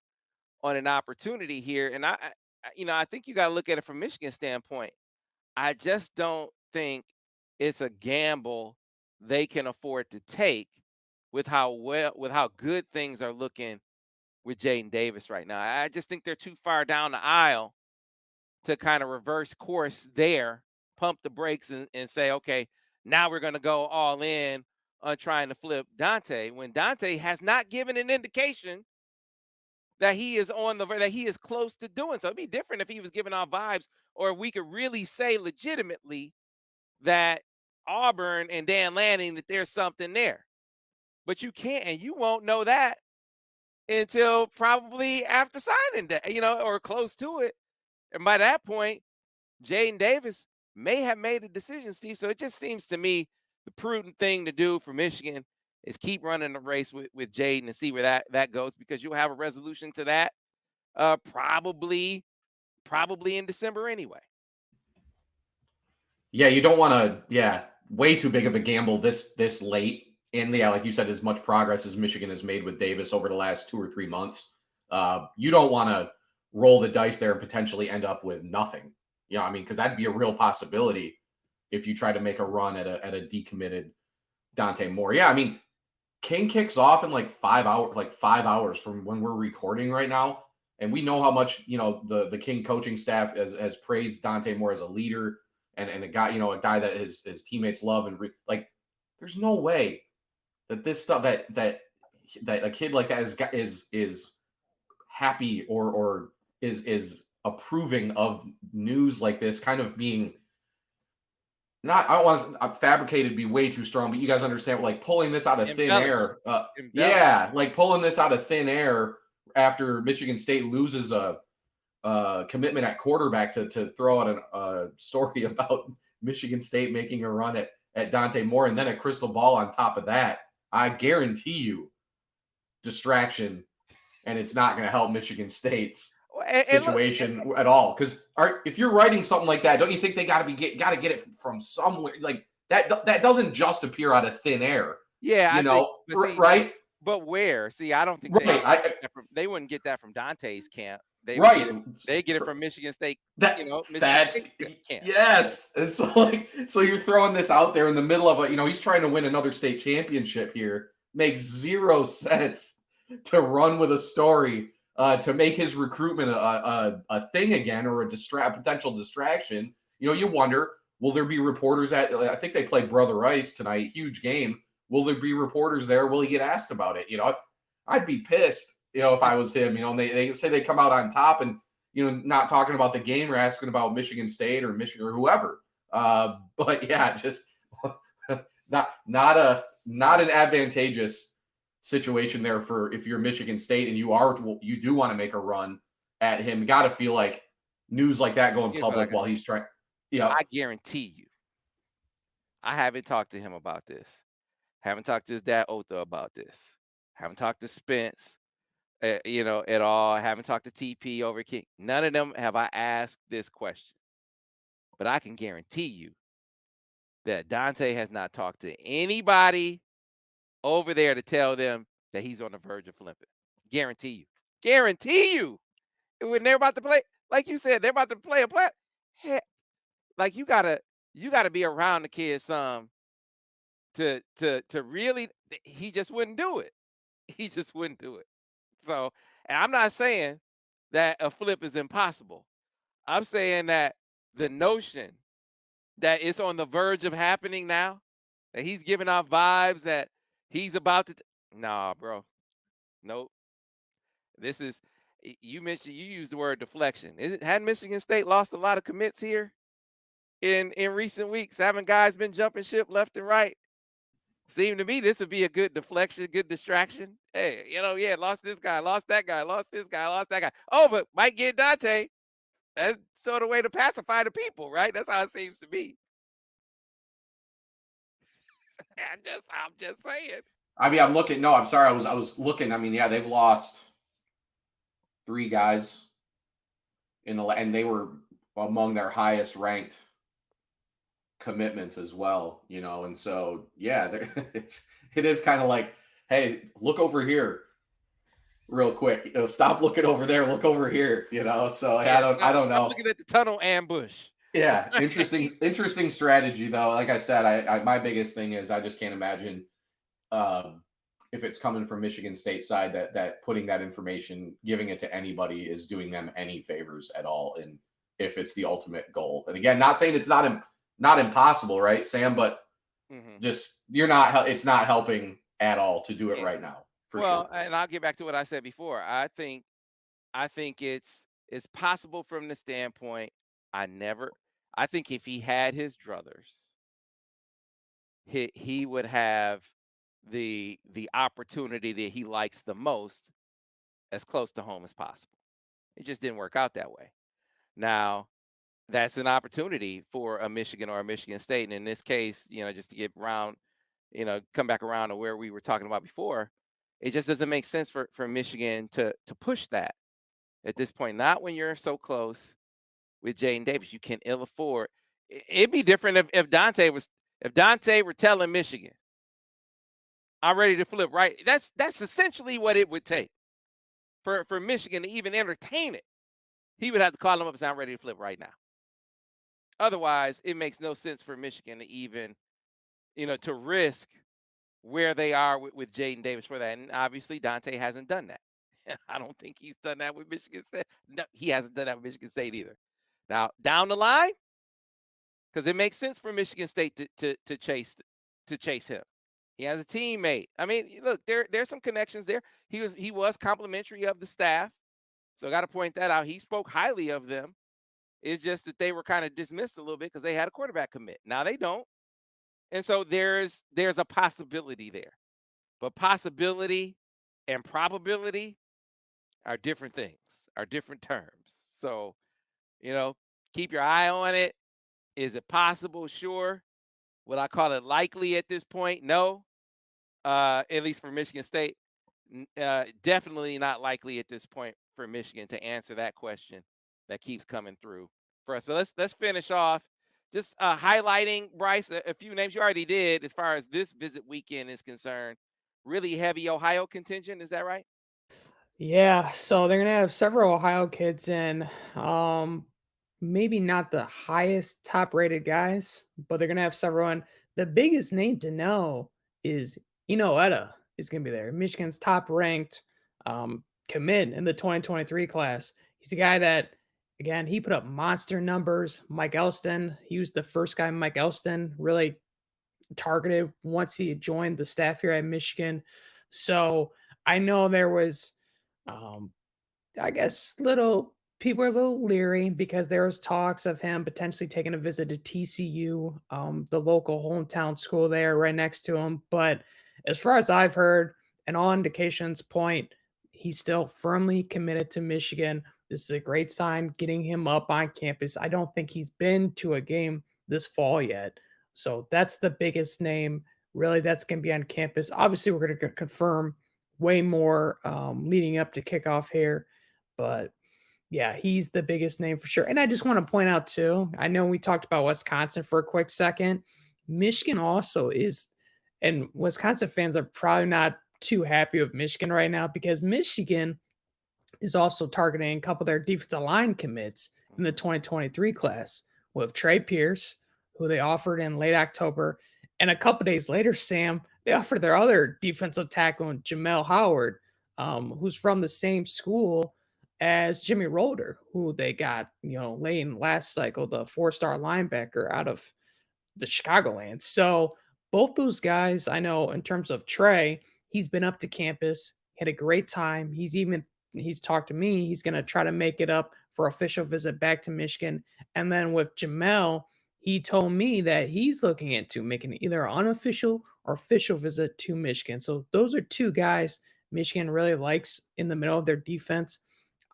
on an opportunity here? And I think you got to look at it from Michigan's standpoint. I just don't think it's a gamble they can afford to take with how good things are looking with Jaden Davis right now. I just think they're too far down the aisle to kind of reverse course there, pump the brakes and say, okay, now we're going to go all in on trying to flip Dante, when Dante has not given an indication that he is that he is close to doing so. It'd be different if he was giving off vibes, or if we could really say legitimately that Auburn and Dan Lanning, that there's something there. But you can't, and you won't know that until probably after signing day, or close to it. And by that point, Jaden Davis may have made a decision, Steve. So it just seems to me the prudent thing to do for Michigan is keep running the race with Jaden and see where that goes, because you'll have a resolution to that probably in December anyway. Yeah, you don't want to. Yeah, way too big of a gamble this late. And yeah, like you said, as much progress as Michigan has made with Davis over the last 2 or 3 months, you don't want to roll the dice there and potentially end up with nothing. You know, I mean, because that'd be a real possibility if you try to make a run at a decommitted Dante Moore. Yeah, I mean, King kicks off in like 5 hours, like 5 hours from when we're recording right now. And we know how much, you know, the King coaching staff has praised Dante Moore as a leader and a guy, you know, a guy that his teammates love and like, there's no way that this stuff that a kid like that is happy or is approving of news like this kind of being not, I don't want to fabricated be way too strong, but you guys understand, like pulling this out of thin air. Yeah, like pulling this out of thin air after Michigan State loses a commitment at quarterback to throw out a story about Michigan State making a run at Dante Moore and then a crystal ball on top of that. I guarantee you distraction, and it's not going to help Michigan State's situation at all. Because if you're writing something like that, don't you think they got to get it from somewhere? Like that doesn't just appear out of thin air. Yeah, you know, right? But where? See, I don't think they wouldn't get that from Dante's camp. They get it from Michigan State. Michigan State camp. Yes. And so you're throwing this out there in the middle of he's trying to win another state championship here. Makes zero sense to run with a story to make his recruitment a thing again, or a potential distraction. You know, you wonder, will there be reporters I think they play Brother Rice tonight, huge game. Will there be reporters there? Will he get asked about it? You know, I'd be pissed, if I was him, and they say they come out on top and, not talking about the game or asking about Michigan State or Michigan or whoever. But yeah, just not an advantageous situation there for if you're Michigan State and you do want to make a run at him. You got to feel like news like that going public while he's trying. I guarantee you, I haven't talked to him about this. Haven't talked to his dad Otha about this. Haven't talked to Spence, at all. Haven't talked to TP over King. None of them have I asked this question. But I can guarantee you that Dante has not talked to anybody over there to tell them that he's on the verge of flipping. Guarantee you. When they're about to play, like you said, they're about to play a play. Heck, like you gotta be around the kid some to really. He just wouldn't do it. He just wouldn't do it. So, and I'm not saying that a flip is impossible. I'm saying that the notion that it's on the verge of happening now, that he's giving off vibes that he's about to. Nah, bro. Nope. This is. You used the word deflection. Hadn't Michigan State lost a lot of commits here in recent weeks? Haven't guys been jumping ship left and right? Seemed to me this would be a good deflection, good distraction. Hey, lost this guy, lost that guy, lost this guy, lost that guy. Oh, but might get Dante. That's sort of a way to pacify the people, right? That's how it seems to be. I'm just saying. I mean, I'm looking. No, I'm sorry. I was looking. I mean, yeah, they've lost 3 guys and they were among their highest ranked commitments as well, and so yeah, it is kind of like, hey, look over here real quick, stop looking over there, look over here, so I don't know, looking at the tunnel ambush. Yeah. interesting strategy though. Like I said, I my biggest thing is I just can't imagine if it's coming from Michigan State side that putting that information, giving it to anybody is doing them any favors at all, and if it's the ultimate goal. And again, not saying it's not impossible, right, Sam? But just it's not helping at all to do it right now. Sure. And I'll get back to what I said before. I think it's possible from the standpoint. I think if he had his druthers, he would have the opportunity that he likes the most as close to home as possible. It just didn't work out that way. Now, that's an opportunity for a Michigan or a Michigan State. And in this case, just to get around, come back around to where we were talking about before, it just doesn't make sense for Michigan to push that at this point. Not when you're so close with Jaden Davis. You can ill afford. It'd be different if Dante were telling Michigan, I'm ready to flip, right? That's essentially what it would take for Michigan to even entertain it. he would have to call them up and say, I'm ready to flip right now. Otherwise, it makes no sense for Michigan to even, to risk where they are with Jaden Davis for that. And obviously, Dante hasn't done that. I don't think he's done that with Michigan State. No, he hasn't done that with Michigan State either. Now, down the line, because it makes sense for Michigan State to chase him. He has a teammate. I mean, look, there's some connections there. He was complimentary of the staff, so I got to point that out. He spoke highly of them. It's just that they were kind of dismissed a little bit because they had a quarterback commit. Now they don't, and so there's a possibility there. But possibility and probability are different things, are different terms. So, keep your eye on it. Is it possible? Sure. Would I call it likely at this point? No. At least for Michigan State. Definitely not likely at this point for Michigan to answer that question that keeps coming through for us. But let's finish off. Just highlighting, Brice, a few names you already did as far as this visit weekend is concerned. Really heavy Ohio contingent, is that right? Yeah, so they're gonna have several Ohio kids in. Maybe not the highest top rated guys, but they're gonna have several. And the biggest name to know is Etta is gonna be there. Michigan's top ranked commit in the 2023 class. He's a guy that, again, he put up monster numbers. Mike Elston, he was the first guy Mike Elston really targeted once he joined the staff here at Michigan. So I know there was um, I guess little people are a little leery because there was talks of him potentially taking a visit to TCU, the local hometown school there right next to him. But as far as I've heard, and all indications point, he's still firmly committed to Michigan. This is a great sign getting him up on campus. I don't think he's been to a game this fall yet. So that's the biggest name, really, that's going to be on campus. Obviously, we're going to confirm way more leading up to kickoff here. But yeah, he's the biggest name for sure. And I just want to point out too, I know we talked about Wisconsin for a quick second. Michigan also is, and Wisconsin fans are probably not too happy with Michigan right now because Michigan is also targeting a couple of their defensive line commits in the 2023 class with Trey Pierce, who they offered in late October. And a couple days later, Sam, they offered their other defensive tackle, Jamel Howard, who's from the same school as Jimmy Roder, who they got, late in last cycle, the 4-star linebacker out of the Chicagoland. So both those guys, I know in terms of Trey, he's been up to campus, had a great time. He's talked to me. He's going to try to make it up for official visit back to Michigan. And then with Jamel, he told me that he's looking into making either an unofficial or official visit to Michigan. So those are two guys Michigan really likes in the middle of their defense.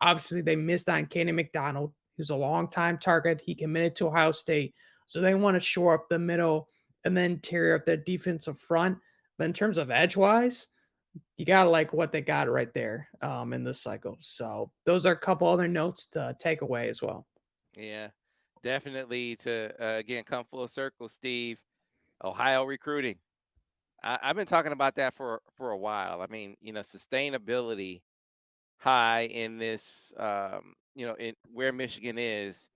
Obviously, they missed on Kenny McDonald, who's a long-time target. He committed to Ohio State. So they want to shore up the middle and the interior of their defensive front. But in terms of edge-wise, you got to like what they got right there in this cycle. So those are a couple other notes to take away as well. Yeah, definitely to, again, come full circle, Steve. Ohio recruiting. I've been talking about that for a while. I mean, sustainability high in this, in where Michigan is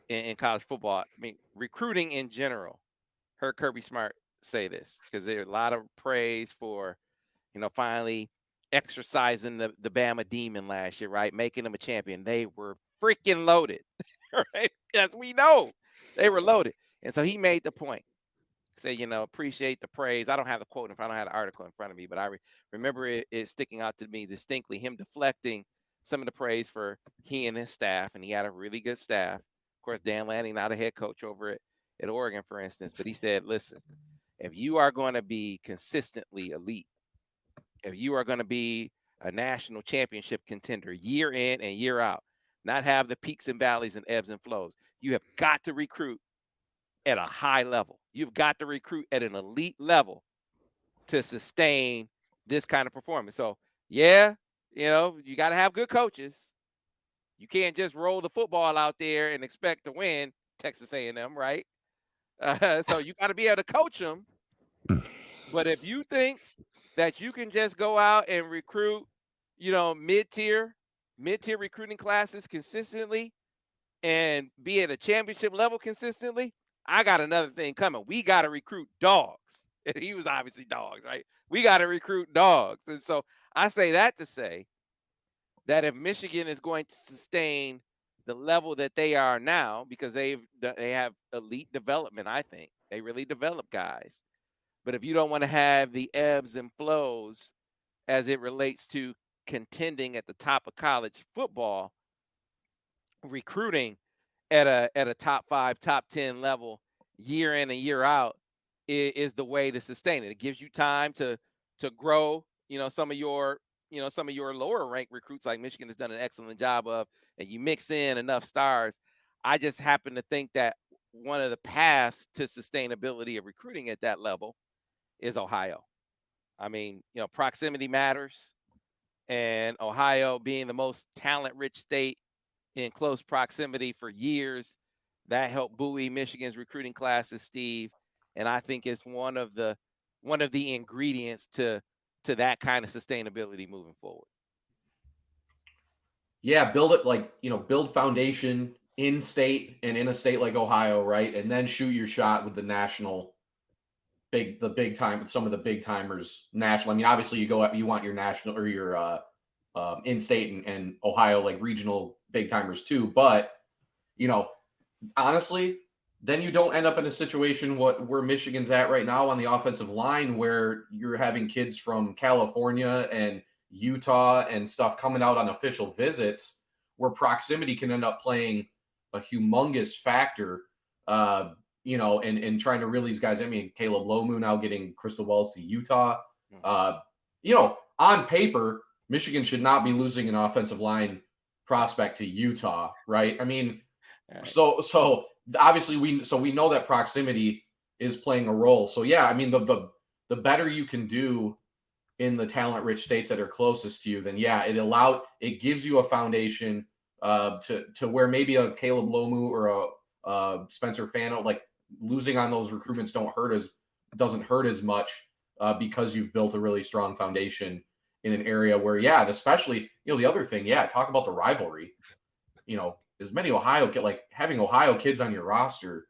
in college football. I mean, recruiting in general. Heard Kirby Smart say this because there's a lot of praise for, finally exercising the Bama Demon last year, right? Making them a champion. They were freaking loaded, right? As we know, they were loaded. And so he made the point. Say, appreciate the praise. I don't have the quote I don't have the article in front of me, but I remember it sticking out to me distinctly, him deflecting some of the praise for he and his staff, and he had a really good staff. Of course, Dan Lanning, not a head coach over at Oregon, for instance, but he said, listen, if you are going to be consistently elite, if you are going to be a national championship contender year in and year out, not have the peaks and valleys and ebbs and flows, you have got to recruit at a high level. You've got to recruit at an elite level to sustain this kind of performance. So, yeah, you got to have good coaches. You can't just roll the football out there and expect to win Texas A&M, right? So you got to be able to coach them. But if you think that you can just go out and recruit, mid-tier recruiting classes consistently and be at a championship level consistently, I got another thing coming. We got to recruit dogs. And he was obviously dogs, right? We got to recruit dogs. And so I say that to say that if Michigan is going to sustain the level that they are now, because they have elite development, I think they really develop guys. But if you don't want to have the ebbs and flows as it relates to contending at the top of college football, recruiting at a top 5, top 10 level year in and year out is the way to sustain it. It gives you time to grow, some of your lower ranked recruits like Michigan has done an excellent job of, and you mix in enough stars. I just happen to think that one of the paths to sustainability of recruiting at that level is Ohio. I mean, proximity matters, and Ohio being the most talent rich state in close proximity for years, that helped buoy Michigan's recruiting classes, Steve. And I think it's one of the ingredients to that kind of sustainability moving forward. Yeah, build it like, build foundation in state and in a state like Ohio, right? And then shoot your shot with the national the big time, some of the big timers national. I mean, obviously you want your national or your in state and Ohio like regional big timers too, but honestly, then you don't end up in a situation where Michigan's at right now on the offensive line, where you're having kids from California and Utah and stuff coming out on official visits, where proximity can end up playing a humongous factor. And trying to reel these guys. I mean, Caleb Lomu now getting Crystal Wells to Utah. On paper, Michigan should not be losing an offensive line prospect to Utah, right? I mean, Right. so obviously we know that proximity is playing a role. So yeah, I mean the better you can do in the talent rich states that are closest to you, then yeah, it gives you a foundation to where maybe a Caleb Lomu or a Spencer Fano, like losing on those recruitments doesn't hurt as much because you've built a really strong foundation in an area where, yeah, and especially, the other thing, yeah, talk about the rivalry, as many like having Ohio kids on your roster.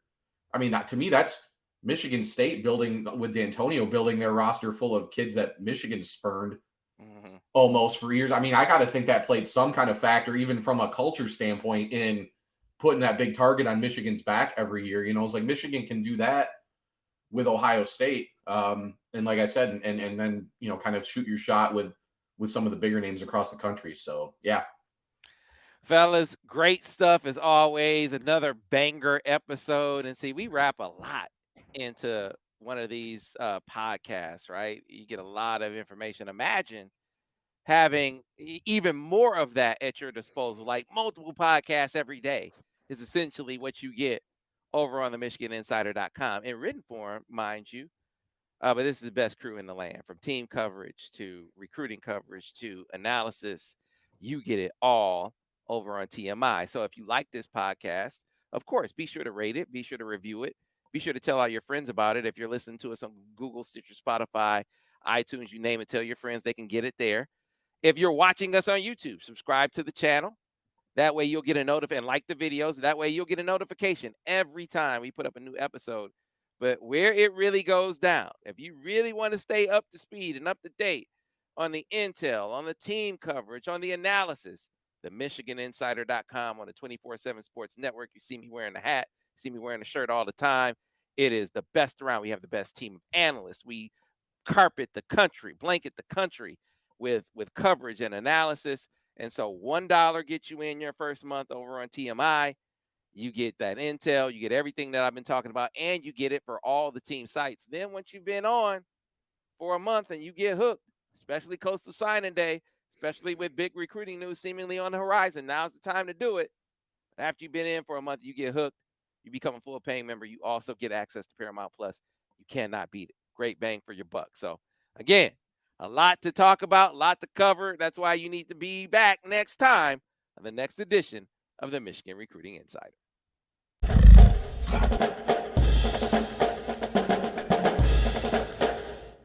I mean, to me, that's Michigan State building with D'Antonio building their roster full of kids that Michigan spurned almost for years. I mean, I got to think that played some kind of factor, even from a culture standpoint, in putting that big target on Michigan's back every year. It's like Michigan can do that with Ohio State. And like I said, and then, kind of shoot your shot with some of the bigger names across the country. So, yeah. Fellas, great stuff as always. Another banger episode. And see, we wrap a lot into one of these podcasts, right? You get a lot of information. Imagine having even more of that at your disposal, like multiple podcasts every day is essentially what you get over on the MichiganInsider.com in written form, mind you. But this is the best crew in the land, from team coverage to recruiting coverage to analysis. You get it all over on TMI. So if you like this podcast, of course, be sure to rate it, be sure to review it, be sure to tell all your friends about it. If you're listening to us on Google, Stitcher, Spotify, iTunes, you name it, tell your friends they can get it there. If you're watching us on YouTube, subscribe to the channel. That way you'll get a notification, and like the videos. That way you'll get a notification every time we put up a new episode. But where it really goes down, if you really want to stay up to speed and up to date on the intel, on the team coverage, on the analysis, the MichiganInsider.com on the 24/7 Sports Network. You see me wearing a hat, you see me wearing a shirt all the time. It is the best around. We have the best team of analysts. We carpet the country, blanket the country with coverage and analysis. And so $1 gets you in your first month over on TMI. You get that intel, you get everything that I've been talking about, and you get it for all the team sites. Then once you've been on for a month and you get hooked, especially close to signing day, especially with big recruiting news seemingly on the horizon, now's the time to do it. After you've been in for a month, you get hooked, you become a full paying member. You also get access to Paramount Plus. You cannot beat it. Great bang for your buck. So again, a lot to talk about, a lot to cover. That's why you need to be back next time on the next edition of the Michigan Recruiting Insider.